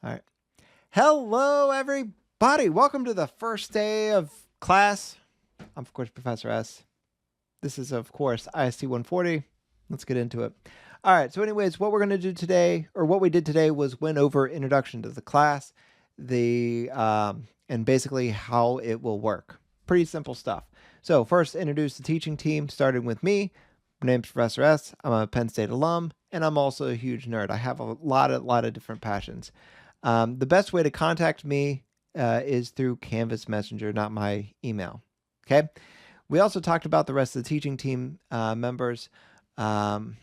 All right. Hello, everybody. Welcome to the first day of class. I'm, of course, Professor S. This is, of course, IST 140. Let's get into it. All right. So anyways, what we're going to do today, or what we did today, was went over introduction to the class, and basically how it will work. Pretty simple stuff. So first, introduce the teaching team, starting with me. My name's Professor S. I'm a Penn State alum, and I'm also a huge nerd. I have a lot of different passions. The best way to contact me is through Canvas Messenger, not my email. Okay. We also talked about the rest of the teaching team members, but I'm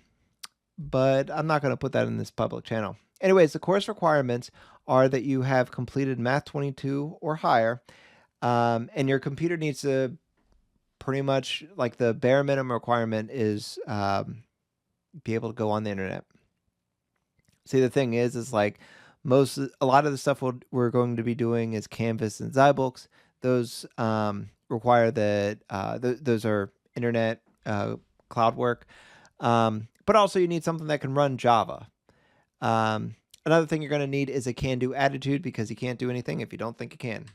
not going to put that in this public channel. Anyways, the course requirements are that you have completed Math 22 or higher, and your computer needs to pretty much, like, the bare minimum requirement is be able to go on the internet. See, the thing is like a lot of the stuff we're going to be doing is Canvas and Zybooks. Those require that those are internet cloud work, but also you need something that can run Java. Another thing you're going to need is a can-do attitude, because you can't do anything if you don't think you can.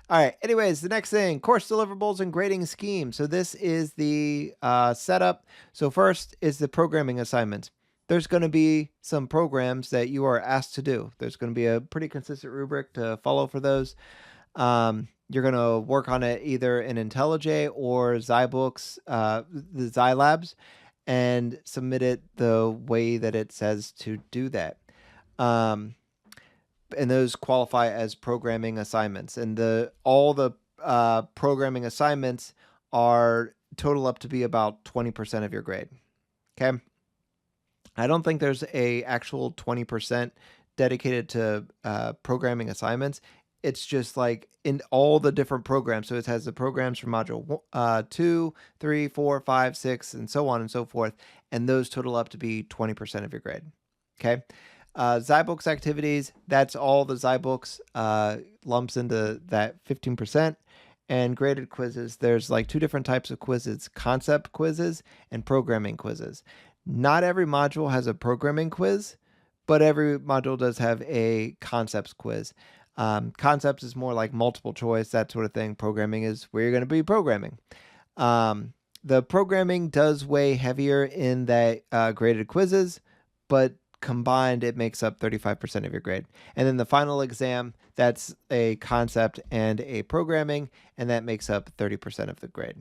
All right. Anyways, the next thing, course deliverables and grading scheme. So this is the setup. So first is the programming assignments. There's going to be some programs that you are asked to do. There's going to be a pretty consistent rubric to follow for those. You're going to work on it either in IntelliJ or Zybooks, the Zylabs, and submit it the way that it says to do that. And those qualify as programming assignments. And all the programming assignments are total up to be about 20% of your grade. Okay. I don't think there's a actual 20% dedicated to programming assignments. It's just like in all the different programs. So it has the programs for module 2, 3, 4, 5, 6, and so on and so forth. And those total up to be 20% of your grade. Okay. Zybooks activities, that's all the Zybooks lumps into that 15%. And graded quizzes, there's like two different types of quizzes: concept quizzes and programming quizzes. Not every module has a programming quiz, but every module does have a concepts quiz. Concepts is more like multiple choice, that sort of thing. Programming is where you're going to be programming. The programming does weigh heavier in that graded quizzes, but combined it makes up 35% of your grade. And then the final exam, that's a concept and a programming, and that makes up 30% of the grade.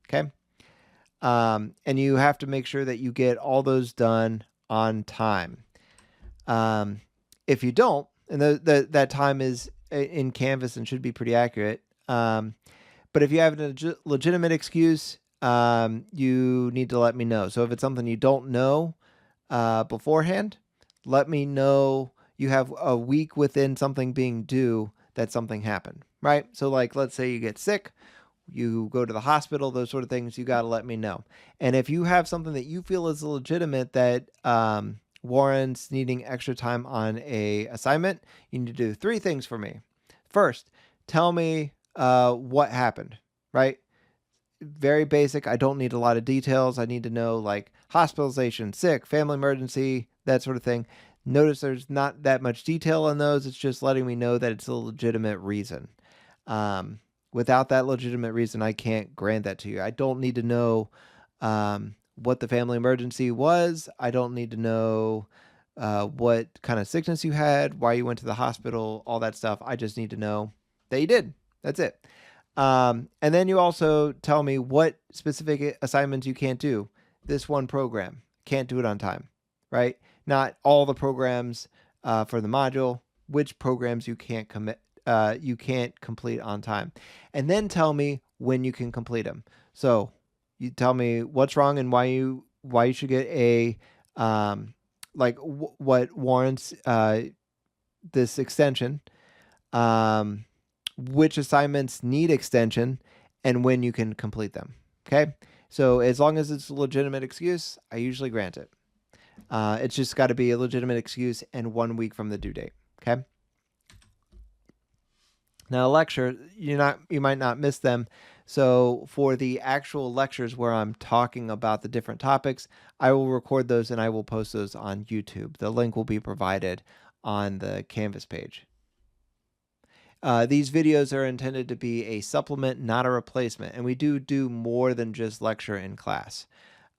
Okay. And you have to make sure that you get all those done on time. If you don't, and that time is in Canvas and should be pretty accurate. But if you have a legitimate excuse, you need to let me know. So if it's something you don't know beforehand, let me know. You have a week within something being due that something happened, right? So like, let's say you get sick, you go to the hospital, those sort of things, you got to let me know. And if you have something that you feel is legitimate that warrants needing extra time on a assignment, you need to do 3 things for me. First, tell me what happened, right? Very basic. I don't need a lot of details. I need to know like hospitalization, sick, family emergency, that sort of thing. Notice there's not that much detail on those. It's just letting me know that it's a legitimate reason. Without that legitimate reason, I can't grant that to you. I don't need to know what the family emergency was. I don't need to know what kind of sickness you had, why you went to the hospital, all that stuff. I just need to know that you did. That's it. And then you also tell me what specific assignments you can't do. This one program, can't do it on time, right? Not all the programs for the module, which programs you can't complete on time. And then tell me when you can complete them. So you tell me what's wrong and why you should get a what warrants this extension, which assignments need extension, and when you can complete them. Okay. So as long as it's a legitimate excuse, I usually grant it. It's just got to be a legitimate excuse and 1 week from the due date. Okay. Now, a lecture, you might not miss them. So for the actual lectures where I'm talking about the different topics, I will record those and I will post those on YouTube. The link will be provided on the Canvas page. These videos are intended to be a supplement, not a replacement, and we do more than just lecture in class.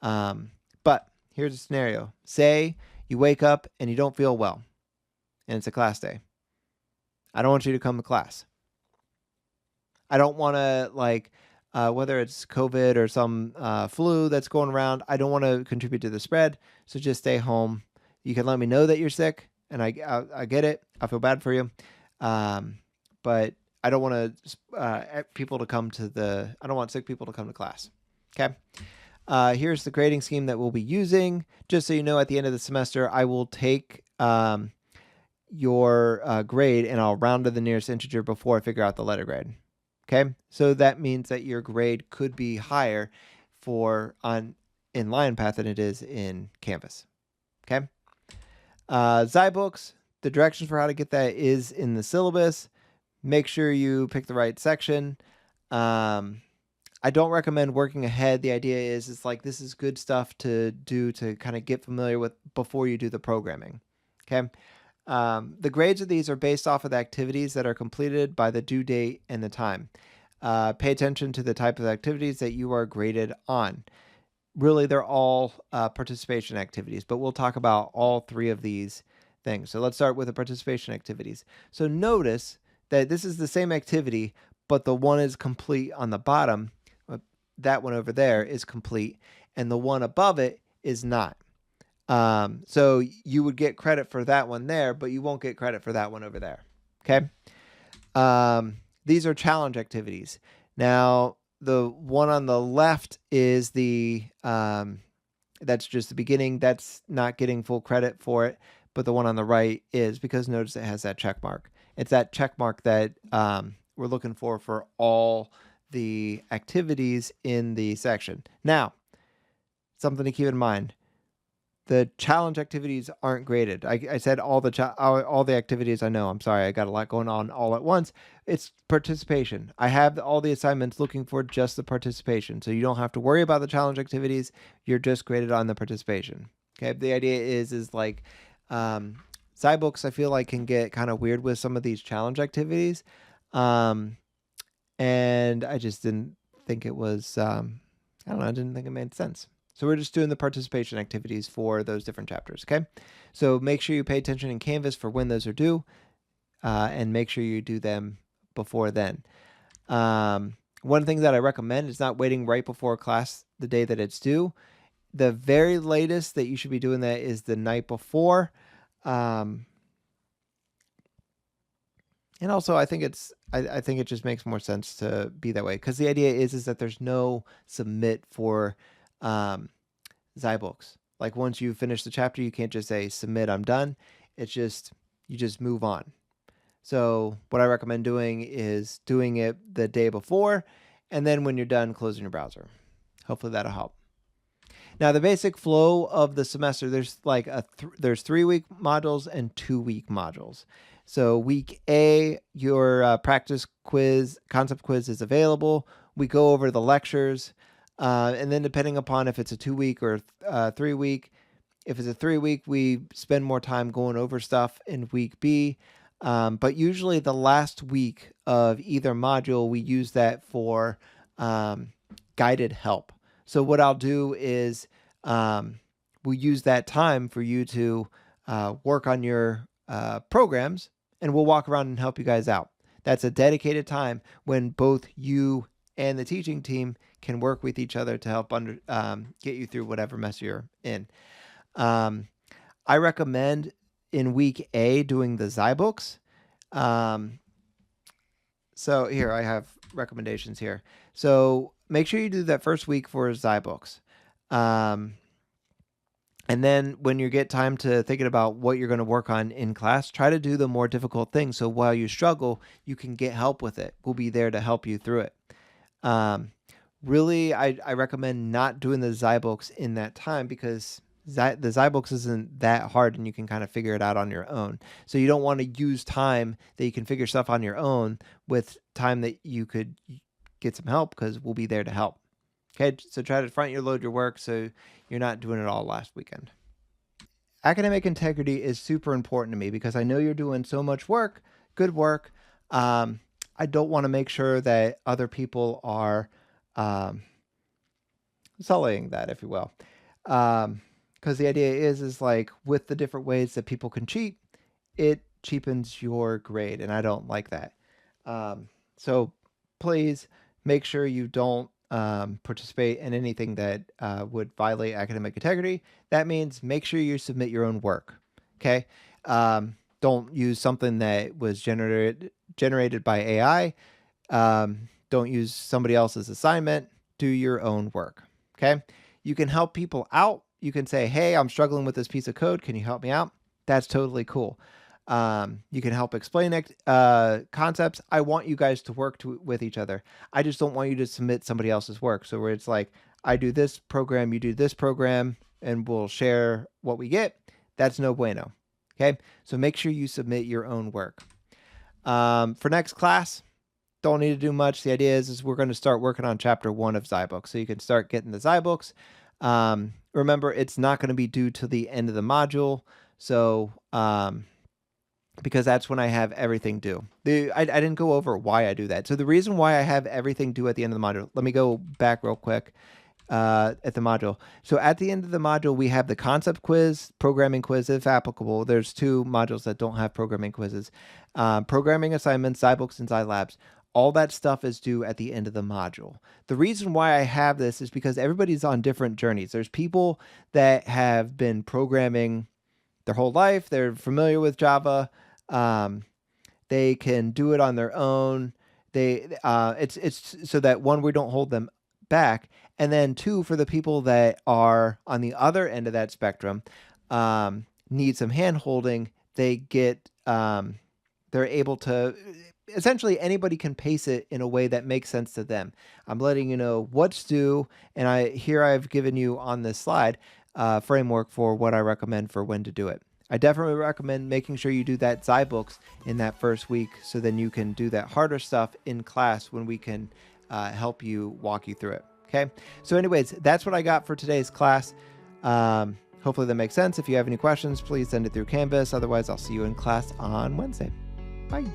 But here's a scenario. Say you wake up and you don't feel well, and it's a class day. I don't want you to come to class. I don't want to, whether it's COVID or some flu that's going around, I don't want to contribute to the spread. So just stay home. You can let me know that you're sick, and I get it. I feel bad for you. But I don't want people to come to I don't want sick people to come to class. Okay. Here's the grading scheme that we'll be using. Just so you know, at the end of the semester, I will take your grade and I'll round to the nearest integer before I figure out the letter grade. Okay. So that means that your grade could be higher in LionPath than it is in Canvas. Okay. Zybooks, the directions for how to get that is in the syllabus. Make sure you pick the right section. I don't recommend working ahead. The idea is this is good stuff to do to kind of get familiar with before you do the programming. Okay. The grades of these are based off of the activities that are completed by the due date and the time. Pay attention to the type of activities that you are graded on. Really, they're all participation activities, but we'll talk about all three of these things. So let's start with the participation activities. So notice that this is the same activity, but the one is complete on the bottom. That one over there is complete, and the one above it is not. So you would get credit for that one there, but you won't get credit for that one over there. Okay. These are challenge activities. Now, the one on the left is that's just the beginning. That's not getting full credit for it, but the one on the right is, because notice it has that check mark. It's that check mark that we're looking for all the activities in the section. Now, something to keep in mind. The challenge activities aren't graded. I said all the activities I know. I'm sorry, I got a lot going on all at once. It's participation. I have all the assignments looking for just the participation. So you don't have to worry about the challenge activities. You're just graded on the participation. Okay. The idea is Zybooks, I feel like, can get kind of weird with some of these challenge activities. And I just didn't think it was, I don't know, I didn't think it made sense. So we're just doing the participation activities for those different chapters, okay? So make sure you pay attention in Canvas for when those are due, and make sure you do them before then. One thing that I recommend is not waiting right before class the day that it's due. The very latest that you should be doing that is the night before. And also, I think I think it just makes more sense to be that way, because the idea is that there's no submit for Zybooks. Like, once you finish the chapter, you can't just say submit, I'm done. It's just, you just move on. So what I recommend doing is doing it the day before, and then when you're done, closing your browser. Hopefully that'll help. Now, the basic flow of the semester, there's there's 3-week modules and 2-week modules. So week A, your practice quiz, concept quiz is available. We go over the lectures. And then depending upon if it's a 2-week or 3-week, if it's a 3-week, we spend more time going over stuff in week B. But usually the last week of either module, we use that for guided help. So what I'll do is we'll use that time for you to work on your programs, and we'll walk around and help you guys out. That's a dedicated time when both you and the teaching team can work with each other to help get you through whatever mess you're in. I recommend in week A doing the Zybooks. So here, I have recommendations here. So make sure you do that first week for Zybooks. And then when you get time to thinking about what you're going to work on in class, try to do the more difficult things. So while you struggle, you can get help with it. We'll be there to help you through it. Really, I recommend not doing the Zybooks in that time, because the Zybooks isn't that hard and you can kind of figure it out on your own. So you don't want to use time that you can figure stuff on your own with time that you could get some help, because we'll be there to help. Okay, so try to front load your work so you're not doing it all last weekend. academic integrity is super important to me because I know you're doing so much work, good work. I don't want to make sure that other people are sullying that, if you will. Because the idea is like with the different ways that people can cheat, it cheapens your grade, and I don't like that. So please make sure you don't participate in anything that would violate academic integrity. That means make sure you submit your own work. Okay. Don't use something that was generated by AI. Don't use somebody else's assignment. Do your own work. Okay. You can help people out. You can say, hey, I'm struggling with this piece of code. Can you help me out? That's totally cool. You can help explain concepts. I want you guys to work with each other. I just don't want you to submit somebody else's work. So where it's like, I do this program, you do this program, and we'll share what we get. That's no bueno. Okay. So make sure you submit your own work. For next class, don't need to do much. The idea is we're going to start working on chapter 1 of Zybooks. So you can start getting the Zybooks. Remember, it's not going to be due to the end of the module. So, because that's when I have everything due. I didn't go over why I do that. So the reason why I have everything due at the end of the module, let me go back real quick at the module. So at the end of the module, we have the concept quiz, programming quiz, if applicable. There's 2 modules that don't have programming quizzes. Programming assignments, Zybooks, and Zylabs. All that stuff is due at the end of the module. The reason why I have this is because everybody's on different journeys. There's people that have been programming their whole life. They're familiar with Java. They can do it on their own. It's so that 1, we don't hold them back. And then 2, for the people that are on the other end of that spectrum, need some hand holding, they get, they're able to, essentially anybody can pace it in a way that makes sense to them. I'm letting you know what's due. And I've given you on this slide, framework for what I recommend for when to do it. I definitely recommend making sure you do that Zybooks in that first week, so then you can do that harder stuff in class when we can help you walk you through it. Okay. So anyways, that's what I got for today's class. Hopefully that makes sense. If you have any questions, please send it through Canvas. Otherwise, I'll see you in class on Wednesday. Bye.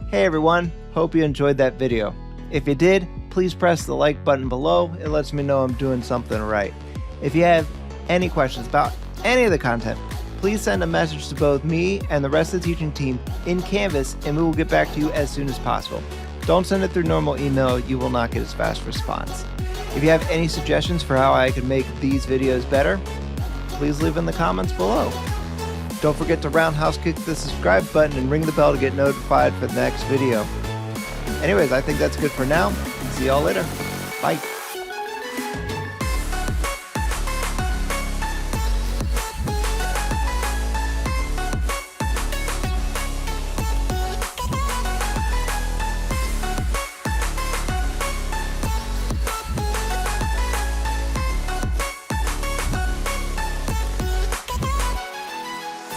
Hey everyone. Hope you enjoyed that video. If you did, please press the like button below. It lets me know I'm doing something right. If you have any questions about any of the content, please send a message to both me and the rest of the teaching team in Canvas, and we will get back to you as soon as possible. Don't send it through normal email. You will not get as fast response. If you have any suggestions for how I can make these videos better, please leave in the comments below. Don't forget to roundhouse kick the subscribe button and ring the bell to get notified for the next video. Anyways, I think that's good for now. See y'all later. Bye.